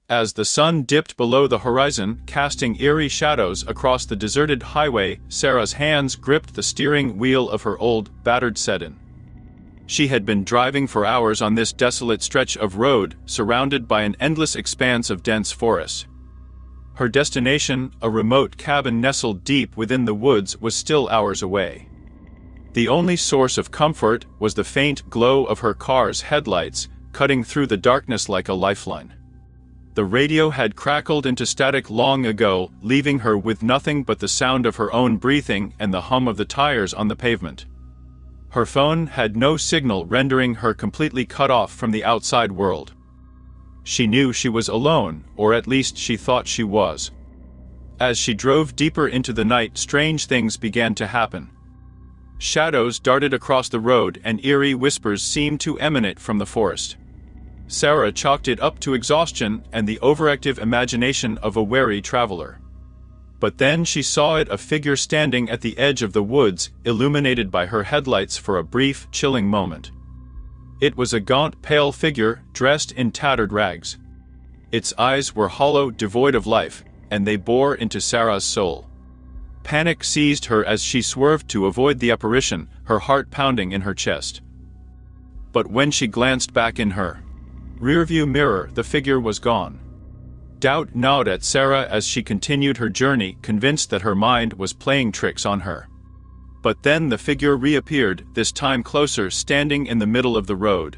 As the sun dipped below the horizon, casting eerie shadows across the deserted highway, Sarah's hands gripped the steering wheel of her old, battered sedan. She had been driving for hours on this desolate stretch of road, surrounded by an endless expanse of dense forest. Her destination, a remote cabin nestled deep within the woods, was still hours away. The only source of comfort was the faint glow of her car's headlights, cutting through the darkness like a lifeline. The radio had crackled into static long ago, leaving her with nothing but the sound of her own breathing and the hum of the tires on the pavement. Her phone had no signal, rendering her completely cut off from the outside world. She knew she was alone, or at least she thought she was. As she drove deeper into the night, strange things began to happen. Shadows darted across the road and eerie whispers seemed to emanate from the forest. Sarah chalked it up to exhaustion and the overactive imagination of a wary traveler. But then she saw it, a figure standing at the edge of the woods, illuminated by her headlights for a brief, chilling moment. It was a gaunt, pale figure, dressed in tattered rags. Its eyes were hollow, devoid of life, and they bore into Sarah's soul. Panic seized her as she swerved to avoid the apparition, her heart pounding in her chest. But when she glanced back in her rearview mirror, the figure was gone. Doubt gnawed at Sarah as she continued her journey, convinced that her mind was playing tricks on her. But then the figure reappeared, this time closer, standing in the middle of the road.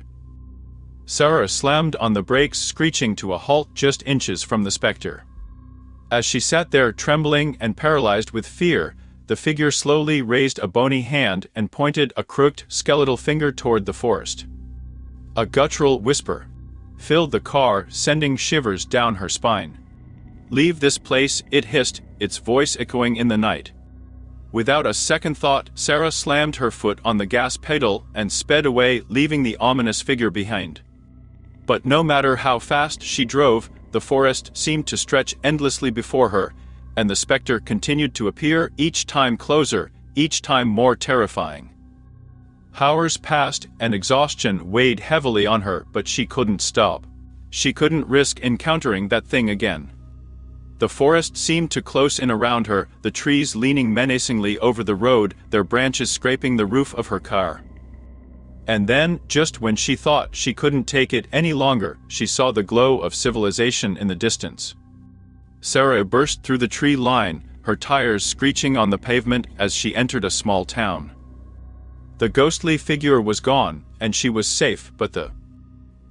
Sarah slammed on the brakes, screeching to a halt just inches from the specter. As she sat there, trembling and paralyzed with fear, the figure slowly raised a bony hand and pointed a crooked, skeletal finger toward the forest. A guttural whisper filled the car, sending shivers down her spine. "Leave this place," it hissed, its voice echoing in the night. Without a second thought, Sarah slammed her foot on the gas pedal and sped away, leaving the ominous figure behind. But no matter how fast she drove, the forest seemed to stretch endlessly before her, and the specter continued to appear, each time closer, each time more terrifying. Hours passed, and exhaustion weighed heavily on her, but she couldn't stop. She couldn't risk encountering that thing again. The forest seemed to close in around her, the trees leaning menacingly over the road, their branches scraping the roof of her car. And then, just when she thought she couldn't take it any longer, she saw the glow of civilization in the distance. Sarah burst through the tree line, her tires screeching on the pavement as she entered a small town. The ghostly figure was gone, and she was safe, but the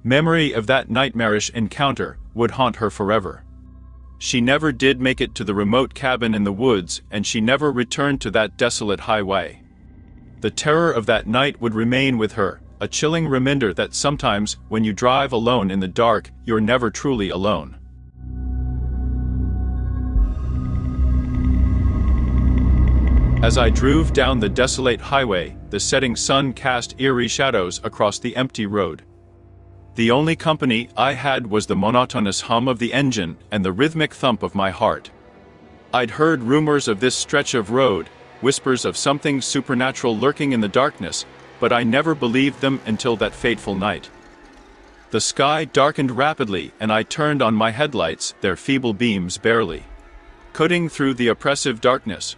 memory of that nightmarish encounter would haunt her forever. She never did make it to the remote cabin in the woods, and she never returned to that desolate highway. The terror of that night would remain with her, a chilling reminder that sometimes, when you drive alone in the dark, you're never truly alone. As I drove down the desolate highway, the setting sun cast eerie shadows across the empty road. The only company I had was the monotonous hum of the engine and the rhythmic thump of my heart. I'd heard rumors of this stretch of road, whispers of something supernatural lurking in the darkness, but I never believed them until that fateful night. The sky darkened rapidly, and I turned on my headlights, their feeble beams barely cutting through the oppressive darkness.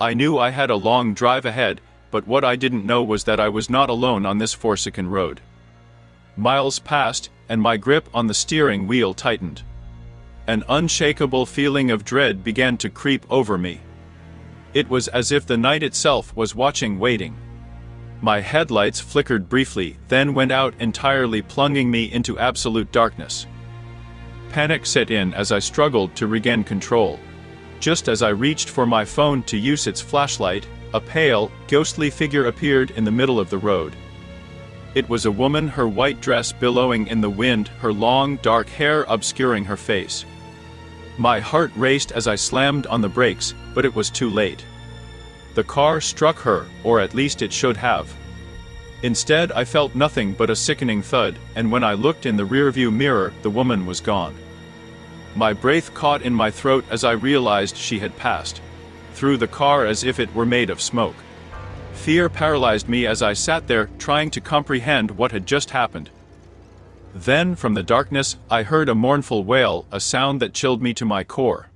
I knew I had a long drive ahead, but what I didn't know was that I was not alone on this forsaken road. Miles passed, and my grip on the steering wheel tightened. An unshakable feeling of dread began to creep over me. It was as if the night itself was watching, waiting. My headlights flickered briefly, then went out entirely, plunging me into absolute darkness. Panic set in as I struggled to regain control. Just as I reached for my phone to use its flashlight, a pale, ghostly figure appeared in the middle of the road. It was a woman, her white dress billowing in the wind, her long, dark hair obscuring her face. My heart raced as I slammed on the brakes, but it was too late. The car struck her, or at least it should have. Instead, I felt nothing but a sickening thud, and when I looked in the rearview mirror, the woman was gone. My breath caught in my throat as I realized she had passed through the car as if it were made of smoke. Fear paralyzed me as I sat there, trying to comprehend what had just happened. Then, from the darkness, I heard a mournful wail, a sound that chilled me to my core.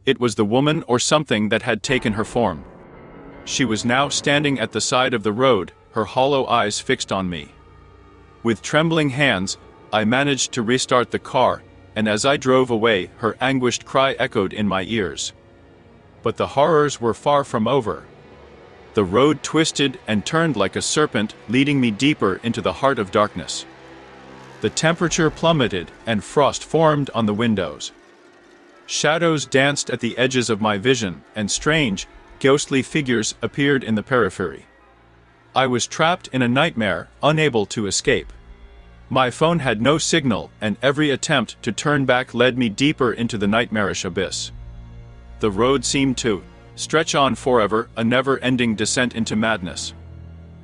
It was the woman or something that had taken her form. She was now standing at the side of the road, her hollow eyes fixed on me. With trembling hands, I managed to restart the car, and as I drove away, her anguished cry echoed in my ears. But the horrors were far from over. The road twisted and turned like a serpent, leading me deeper into the heart of darkness. The temperature plummeted, and frost formed on the windows. Shadows danced at the edges of my vision, and strange, ghostly figures appeared in the periphery. I was trapped in a nightmare, unable to escape. My phone had no signal, and every attempt to turn back led me deeper into the nightmarish abyss. The road seemed to stretch on forever, a never-ending descent into madness.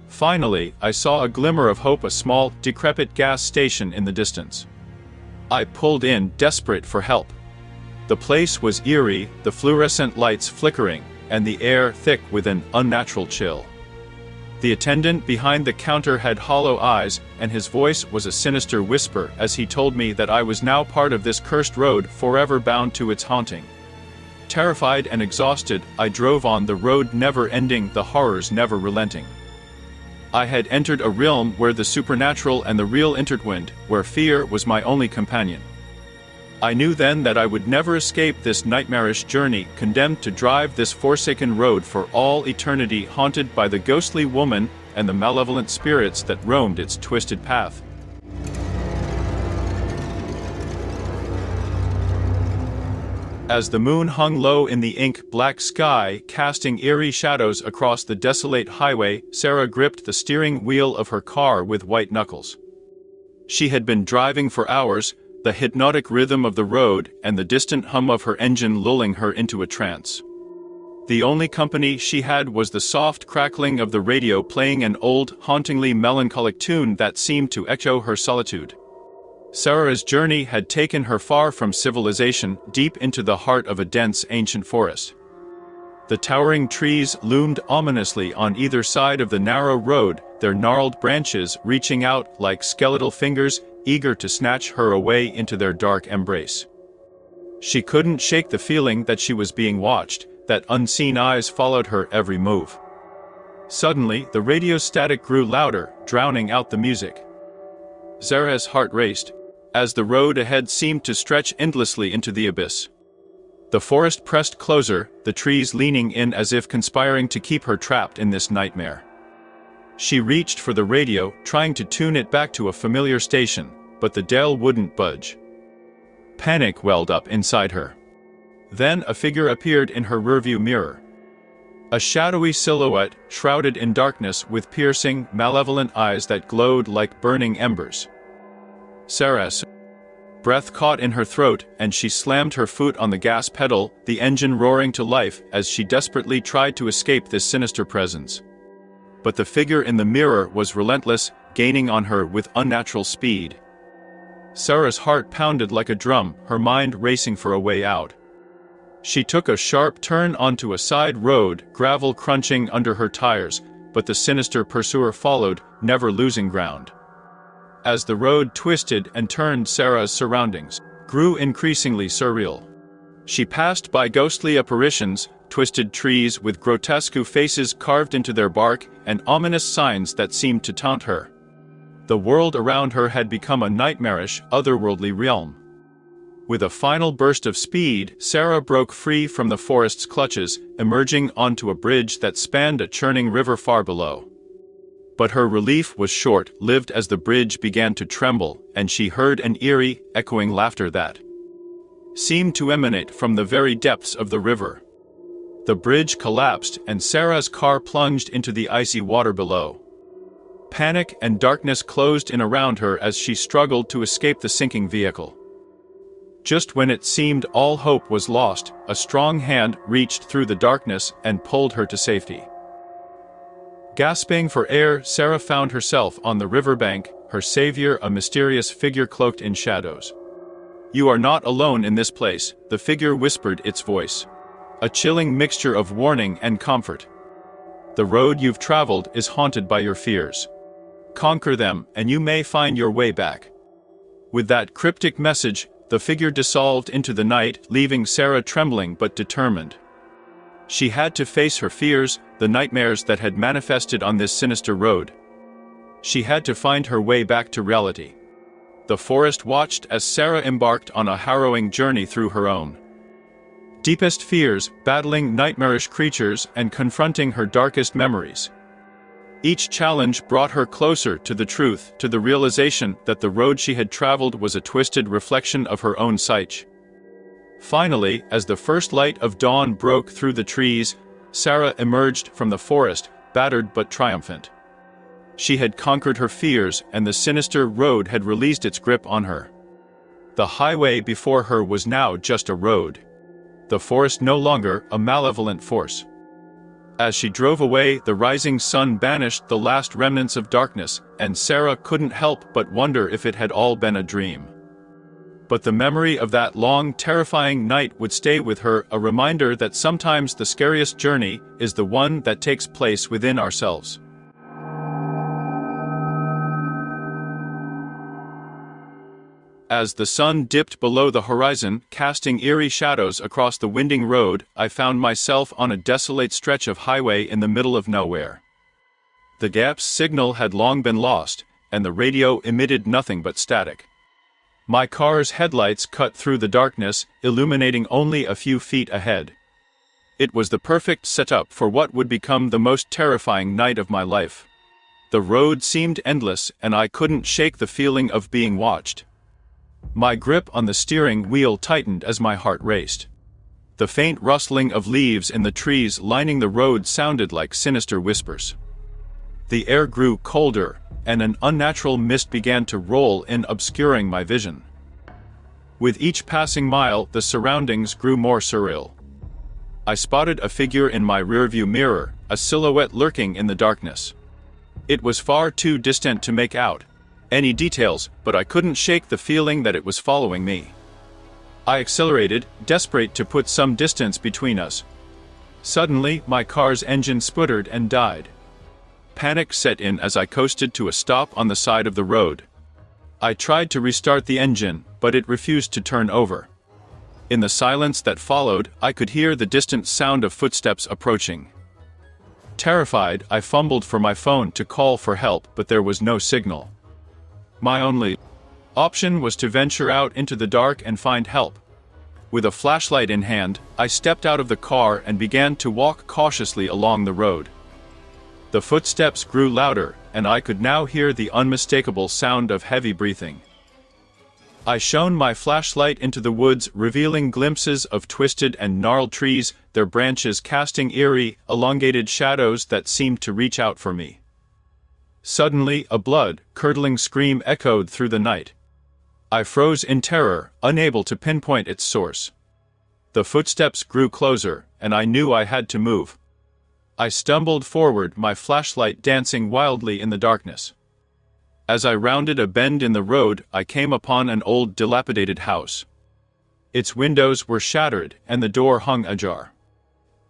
Finally, I saw a glimmer of hope, a small, decrepit gas station in the distance. I pulled in, desperate for help. The place was eerie, the fluorescent lights flickering, and the air thick with an unnatural chill. The attendant behind the counter had hollow eyes, and his voice was a sinister whisper as he told me that I was now part of this cursed road, forever bound to its haunting. Terrified and exhausted, I drove on, the road never ending, the horrors never relenting. I had entered a realm where the supernatural and the real intertwined, where fear was my only companion. I knew then that I would never escape this nightmarish journey, condemned to drive this forsaken road for all eternity, haunted by the ghostly woman and the malevolent spirits that roamed its twisted path. As the moon hung low in the ink-black sky, casting eerie shadows across the desolate highway, Sarah gripped the steering wheel of her car with white knuckles. She had been driving for hours, the hypnotic rhythm of the road and the distant hum of her engine lulling her into a trance. The only company she had was the soft crackling of the radio playing an old, hauntingly melancholic tune that seemed to echo her solitude. Sarah's journey had taken her far from civilization, deep into the heart of a dense, ancient forest. The towering trees loomed ominously on either side of the narrow road, their gnarled branches reaching out like skeletal fingers, eager to snatch her away into their dark embrace. She couldn't shake the feeling that she was being watched, that unseen eyes followed her every move. Suddenly, the radio static grew louder, drowning out the music. Sarah's heart raced, as the road ahead seemed to stretch endlessly into the abyss. The forest pressed closer, the trees leaning in as if conspiring to keep her trapped in this nightmare. She reached for the radio, trying to tune it back to a familiar station, but the dial wouldn't budge. Panic welled up inside her. Then a figure appeared in her rearview mirror. A shadowy silhouette, shrouded in darkness with piercing, malevolent eyes that glowed like burning embers. Sarah's breath caught in her throat, and she slammed her foot on the gas pedal, the engine roaring to life as she desperately tried to escape this sinister presence. But the figure in the mirror was relentless, gaining on her with unnatural speed. Sarah's heart pounded like a drum, her mind racing for a way out. She took a sharp turn onto a side road, gravel crunching under her tires, but the sinister pursuer followed, never losing ground. As the road twisted and turned, Sarah's surroundings grew increasingly surreal. She passed by ghostly apparitions, twisted trees with grotesque faces carved into their bark, and ominous signs that seemed to taunt her. The world around her had become a nightmarish, otherworldly realm. With a final burst of speed, Sarah broke free from the forest's clutches, emerging onto a bridge that spanned a churning river far below. But her relief was short-lived as the bridge began to tremble, and she heard an eerie, echoing laughter that seemed to emanate from the very depths of the river. The bridge collapsed, and Sarah's car plunged into the icy water below. Panic and darkness closed in around her as she struggled to escape the sinking vehicle. Just when it seemed all hope was lost, a strong hand reached through the darkness and pulled her to safety. Gasping for air, Sarah found herself on the riverbank, her savior a mysterious figure cloaked in shadows. "You are not alone in this place," the figure whispered, its voice a chilling mixture of warning and comfort. "The road you've traveled is haunted by your fears. Conquer them, and you may find your way back." With that cryptic message, the figure dissolved into the night, leaving Sarah trembling but determined. She had to face her fears, the nightmares that had manifested on this sinister road. She had to find her way back to reality. The forest watched as Sarah embarked on a harrowing journey through her own deepest fears, battling nightmarish creatures and confronting her darkest memories. Each challenge brought her closer to the truth, to the realization that the road she had traveled was a twisted reflection of her own psyche. Finally, as the first light of dawn broke through the trees, Sarah emerged from the forest, battered but triumphant. She had conquered her fears, and the sinister road had released its grip on her. The highway before her was now just a road. The forest no longer a malevolent force. As she drove away, the rising sun banished the last remnants of darkness, and Sarah couldn't help but wonder if it had all been a dream. But the memory of that long, terrifying night would stay with her, a reminder that sometimes the scariest journey is the one that takes place within ourselves. As the sun dipped below the horizon, casting eerie shadows across the winding road, I found myself on a desolate stretch of highway in the middle of nowhere. The gap's signal had long been lost, and the radio emitted nothing but static. My car's headlights cut through the darkness, illuminating only a few feet ahead. It was the perfect setup for what would become the most terrifying night of my life. The road seemed endless, and I couldn't shake the feeling of being watched. My grip on the steering wheel tightened as my heart raced. The faint rustling of leaves in the trees lining the road sounded like sinister whispers. The air grew colder, and an unnatural mist began to roll in, obscuring my vision. With each passing mile, the surroundings grew more surreal. I spotted a figure in my rearview mirror, a silhouette lurking in the darkness. It was far too distant to make out any details, but I couldn't shake the feeling that it was following me. I accelerated, desperate to put some distance between us. Suddenly, my car's engine sputtered and died. Panic set in as I coasted to a stop on the side of the road. I tried to restart the engine, but it refused to turn over. In the silence that followed, I could hear the distant sound of footsteps approaching. Terrified, I fumbled for my phone to call for help, but there was no signal. My only option was to venture out into the dark and find help. With a flashlight in hand, I stepped out of the car and began to walk cautiously along the road. The footsteps grew louder, and I could now hear the unmistakable sound of heavy breathing. I shone my flashlight into the woods, revealing glimpses of twisted and gnarled trees, their branches casting eerie, elongated shadows that seemed to reach out for me. Suddenly, a blood-curdling scream echoed through the night. I froze in terror, unable to pinpoint its source. The footsteps grew closer, and I knew I had to move. I stumbled forward, my flashlight dancing wildly in the darkness. As I rounded a bend in the road, I came upon an old, dilapidated house. Its windows were shattered, and the door hung ajar.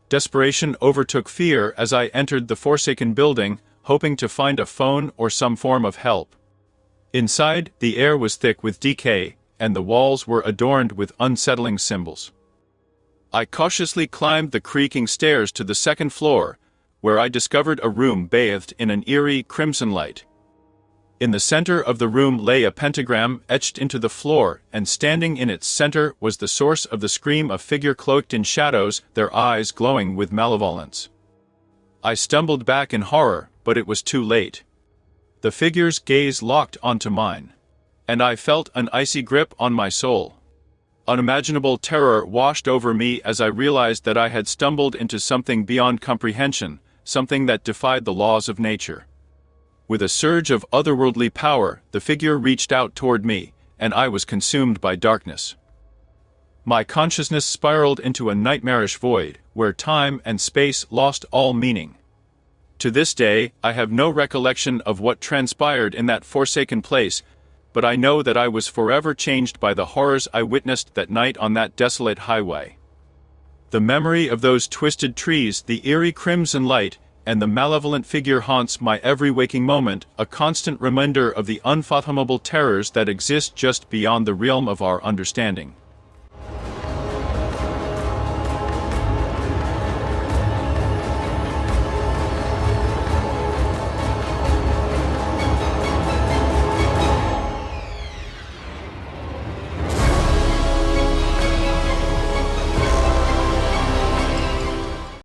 Desperation overtook fear as I entered the forsaken building, hoping to find a phone or some form of help. Inside, the air was thick with decay, and the walls were adorned with unsettling symbols. I cautiously climbed the creaking stairs to the second floor, where I discovered a room bathed in an eerie crimson light. In the center of the room lay a pentagram etched into the floor, and standing in its center was the source of the scream, a figure cloaked in shadows, their eyes glowing with malevolence. I stumbled back in horror, but it was too late. The figure's gaze locked onto mine, and I felt an icy grip on my soul. Unimaginable terror washed over me as I realized that I had stumbled into something beyond comprehension, something that defied the laws of nature. With a surge of otherworldly power, the figure reached out toward me, and I was consumed by darkness. My consciousness spiraled into a nightmarish void, where time and space lost all meaning. To this day, I have no recollection of what transpired in that forsaken place, but I know that I was forever changed by the horrors I witnessed that night on that desolate highway. The memory of those twisted trees, the eerie crimson light, and the malevolent figure haunts my every waking moment, a constant reminder of the unfathomable terrors that exist just beyond the realm of our understanding.